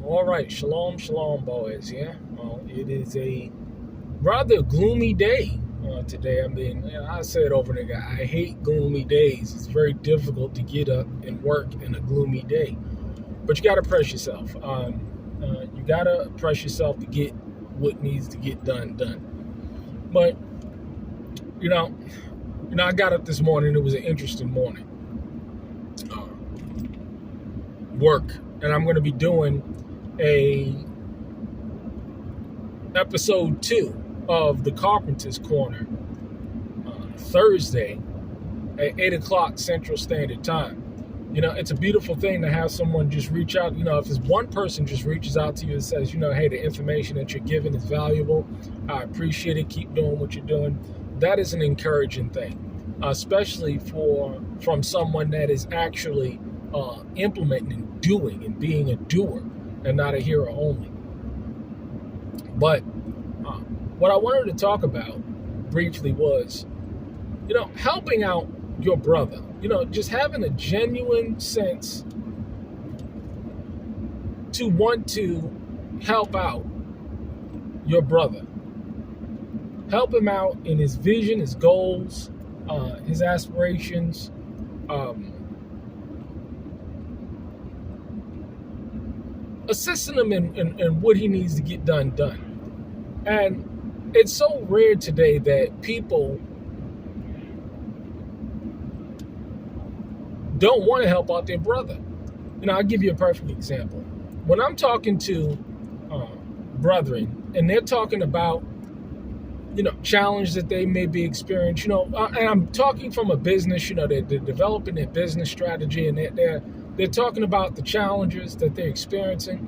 All right, shalom, shalom, boys. Yeah, it is a rather gloomy day today. I mean, I say it over and again. I hate gloomy days. It's very difficult to get up and work in a gloomy day. But you got to press yourself. You got to press yourself to get what needs to get done. But you know, I got up this morning. It was an interesting morning. Work, and I'm going to be doing a episode 2 of the Carpenter's Corner Thursday at 8 o'clock Central Standard Time. It's a beautiful thing to have someone just reach out. If it's one person just reaches out to you and says, hey, the information that you're giving is valuable. I appreciate it. Keep doing what you're doing. That is an encouraging thing, especially from someone that is actually implementing and doing and being a doer and not a hearer only. But what I wanted to talk about briefly was, helping out your brother, just having a genuine sense to want to help out your brother. Help him out in his vision, his goals, his aspirations, assisting him in what he needs to get done. And it's so rare today that people don't want to help out their brother. I'll give you a perfect example. When I'm talking to brethren and they're talking about, challenge that they may be experiencing, and I'm talking from a business, they're developing their business strategy and they're talking about the challenges that they're experiencing.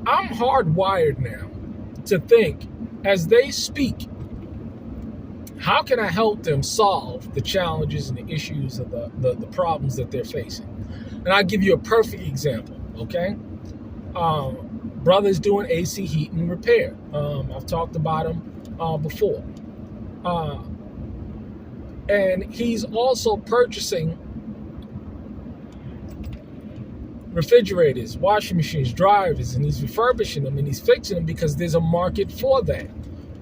I'm hardwired now to think as they speak, how can I help them solve the challenges and the issues of the problems that they're facing? And I'll give you a perfect example, okay? Brother's doing AC heat and repair. I've talked about him before. And he's also purchasing refrigerators, washing machines, dryers, and he's refurbishing them and he's fixing them because there's a market for that.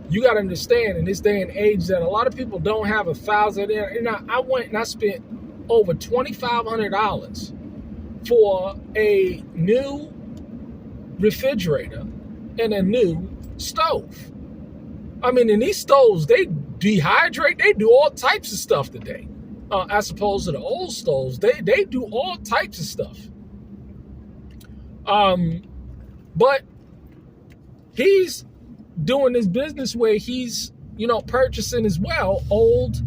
You got to understand in this day and age that a lot of people don't have $1,000. I went and I spent over $2,500 for a new refrigerator and a new stove. I mean, in these stoves, they dehydrate. They do all types of stuff today. As opposed to the old stoves, they do all types of stuff. But he's doing this business where he's, purchasing as well old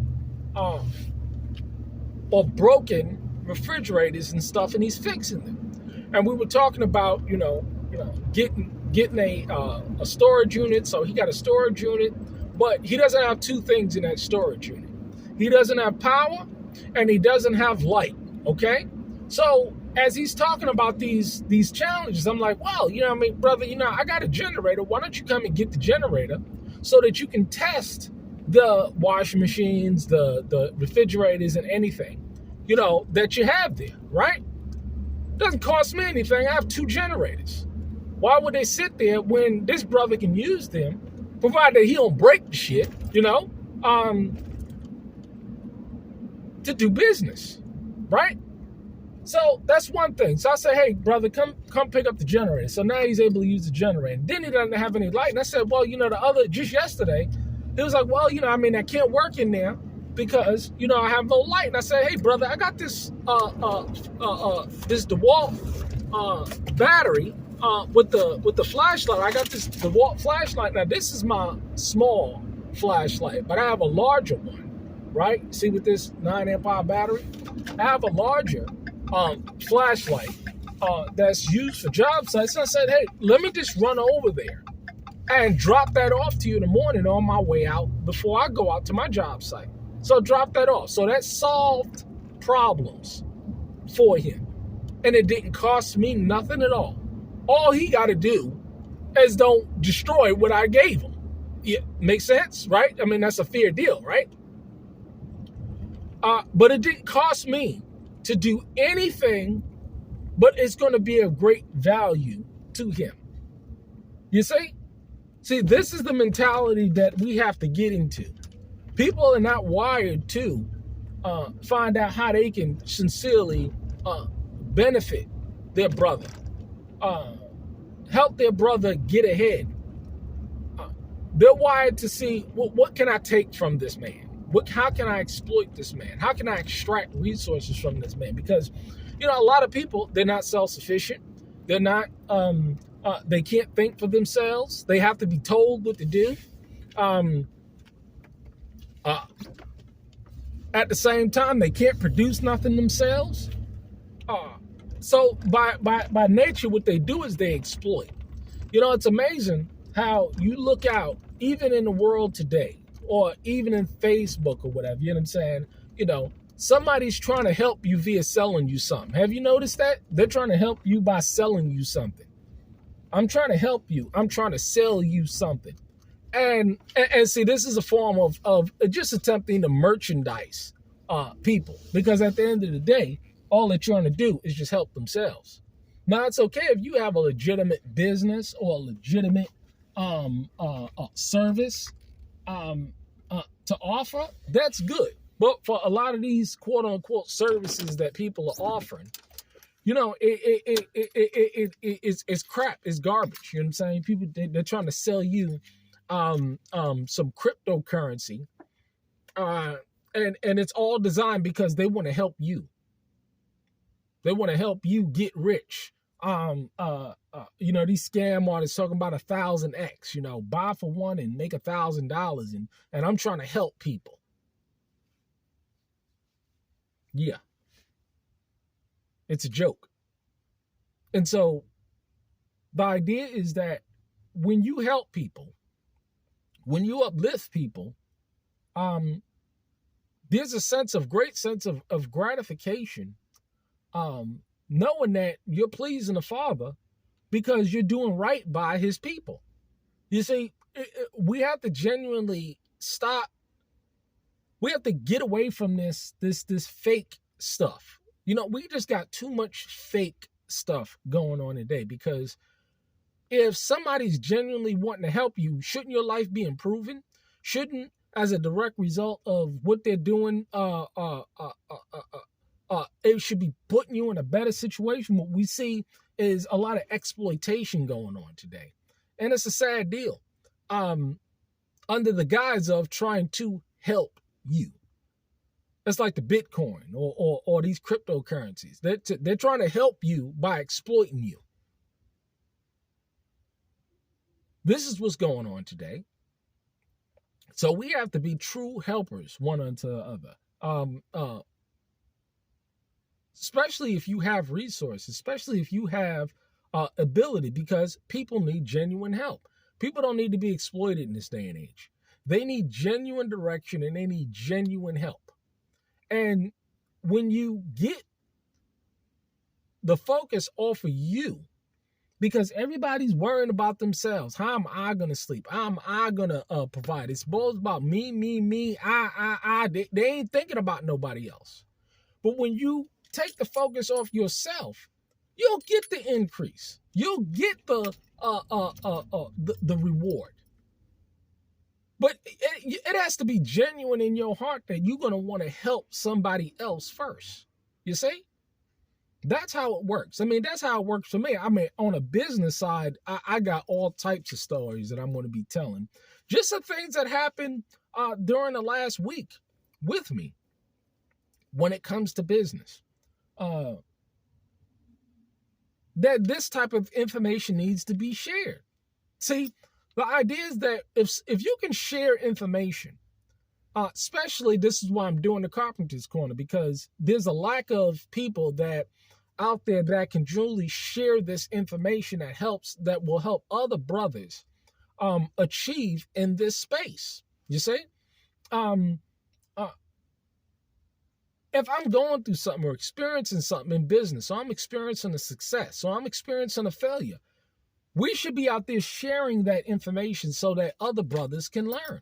or broken refrigerators and stuff, and he's fixing them. And we were talking about, getting a storage unit. So he got a storage unit, but he doesn't have two things in that storage unit. He doesn't have power and he doesn't have light. Okay. So as he's talking about these challenges, I'm like, well, brother, I got a generator. Why don't you come and get the generator so that you can test the washing machines, the refrigerators, and anything, that you have there, right? Doesn't cost me anything. I have 2 generators. Why would they sit there when this brother can use them, provided that he don't break the shit, to do business, right? So that's one thing. So I said, hey, brother, come pick up the generator. So now he's able to use the generator. Then he doesn't have any light. And I said, well, just yesterday, he was like, well, I can't work in there because, I have no light. And I said, hey, brother, I got this DeWalt battery with the flashlight. I got this DeWalt flashlight. Now, this is my small flashlight, but I have a larger one, right? See, with this 9 amp hour battery, I have a larger flashlight that's used for job sites. And I said, hey, let me just run over there and drop that off to you in the morning on my way out before I go out to my job site. So drop that off. So that solved problems for him. And it didn't cost me nothing at all. All he got to do is don't destroy what I gave him. Yeah, makes sense, right? I mean, that's a fair deal, right? But it didn't cost me to do anything, but it's going to be of great value to him. You see? See, this is the mentality that we have to get into. People are not wired to find out how they can sincerely benefit their brother, help their brother get ahead. They're wired to see, well, what can I take from this man? How can I exploit this man? How can I extract resources from this man? Because, a lot of people, they're not self-sufficient. They're not, they can't think for themselves. They have to be told what to do. At the same time, they can't produce nothing themselves. So by nature, what they do is they exploit. It's amazing how you look out, even in the world today, or even in Facebook or whatever, you know what I'm saying? Somebody's trying to help you via selling you something. Have you noticed that? They're trying to help you by selling you something. I'm trying to help you. I'm trying to sell you something. And see, this is a form of just attempting to merchandise people. Because at the end of the day, all they're trying to do is just help themselves. Now, it's okay if you have a legitimate business or a legitimate service to offer. That's good. But for a lot of these quote unquote services that people are offering, it's crap. It's garbage. You know what I'm saying? People, they're trying to sell you some cryptocurrency, and it's all designed because they want to help you. They want to help you get rich. These scam artists talking about 1,000x. Buy for one and make $1,000, and I'm trying to help people. Yeah, it's a joke. And so the idea is that when you help people, when you uplift people, there's a great sense of gratification, knowing that you're pleasing the Father because you're doing right by his people. You see, we have to genuinely stop. We have to get away from this fake stuff. We just got too much fake stuff going on today, because if somebody's genuinely wanting to help you, shouldn't your life be improving? Shouldn't, as a direct result of what they're doing, it should be putting you in a better situation? What we see is a lot of exploitation going on today. And it's a sad deal, under the guise of trying to help you. It's like the Bitcoin or these cryptocurrencies. They're trying to help you by exploiting you. This is what's going on today. So we have to be true helpers one unto the other. Especially if you have resources, especially if you have ability, because people need genuine help. People don't need to be exploited in this day and age. They need genuine direction and they need genuine help. And when you get the focus off of you, because everybody's worrying about themselves. How am I going to sleep? How am I going to provide? It's both about me, I. They ain't thinking about nobody else. But when you take the focus off yourself, you'll get the increase. You'll get the reward. But it has to be genuine in your heart that you're going to want to help somebody else first. You see? That's how it works. That's how it works for me. On a business side, I got all types of stories that I'm going to be telling. Just some things that happened during the last week with me when it comes to business. That this type of information needs to be shared. See, the idea is that if you can share information, especially this is why I'm doing the Carpenter's Corner, because there's a lack of people that out there that can truly share this information that will help other brothers achieve in this space. You see? If I'm going through something or experiencing something in business, so I'm experiencing a success, so I'm experiencing a failure, we should be out there sharing that information so that other brothers can learn.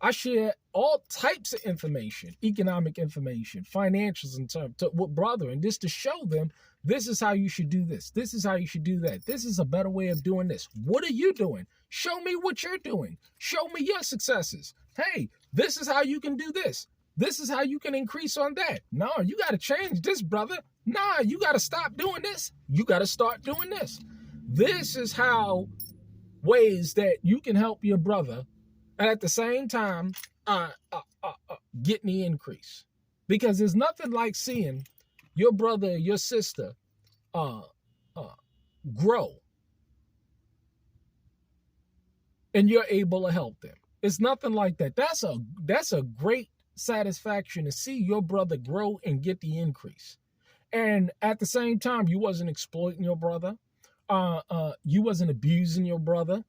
I share all types of information, economic information, financials in terms to what brother, and just to show them this is how you should do this. This is how you should do that. This is a better way of doing this. What are you doing? Show me what you're doing. Show me your successes. Hey, this is how you can do this. This is how you can increase on that. No, you got to change this, brother. Nah, you got to stop doing this. You got to start doing this. This is how ways that you can help your brother and at the same time getting the increase. Because there's nothing like seeing your brother or your sister grow and you're able to help them. It's nothing like that. That's a great satisfaction to see your brother grow and get the increase. And at the same time, you wasn't exploiting your brother. You wasn't abusing your brother.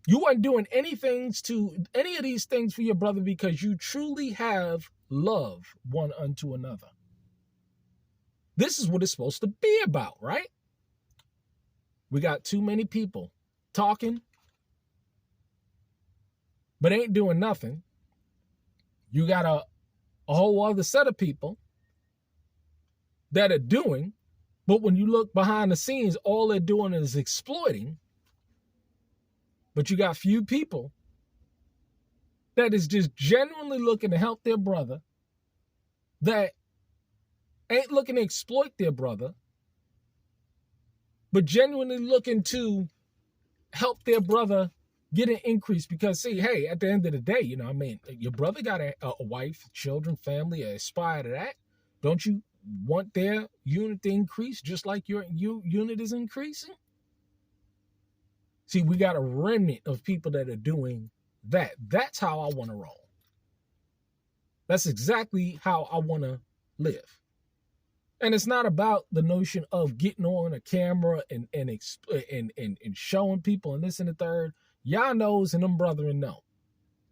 You weren't doing any of these things for your brother because you truly have love one unto another. This is what it's supposed to be about, right? We got too many people talking, but ain't doing nothing. You got a whole other set of people that are doing, but when you look behind the scenes, all they're doing is exploiting. But you got few people that is just genuinely looking to help their brother, that ain't looking to exploit their brother, but genuinely looking to help their brother get an increase. Because see, hey, at the end of the day, your brother got a wife, children, family, aspire to that. Don't you want their unit to increase just like your unit is increasing? See, we got a remnant of people that are doing that. That's how I want to roll. That's exactly how I want to live. And it's not about the notion of getting on a camera and showing people and this and the third. Y'all knows and them brethren know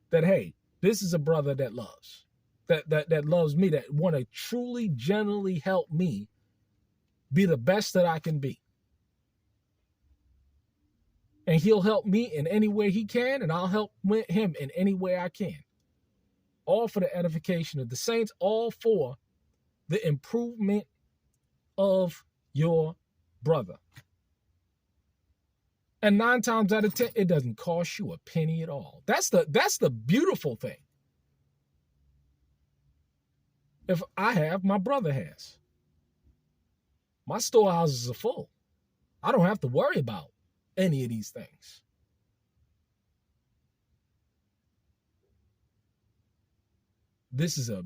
that, hey, this is a brother that loves. That loves me, that want to truly, genuinely help me be the best that I can be. And he'll help me in any way he can, and I'll help him in any way I can. All for the edification of the saints, all for the improvement of your brother. And 9 times out of 10, it doesn't cost you a penny at all. That's the beautiful thing. If I have, my brother has. My storehouses are full. I don't have to worry about any of these things. This is a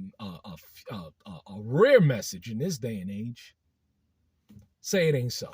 rare message in this day and age. Say it ain't so.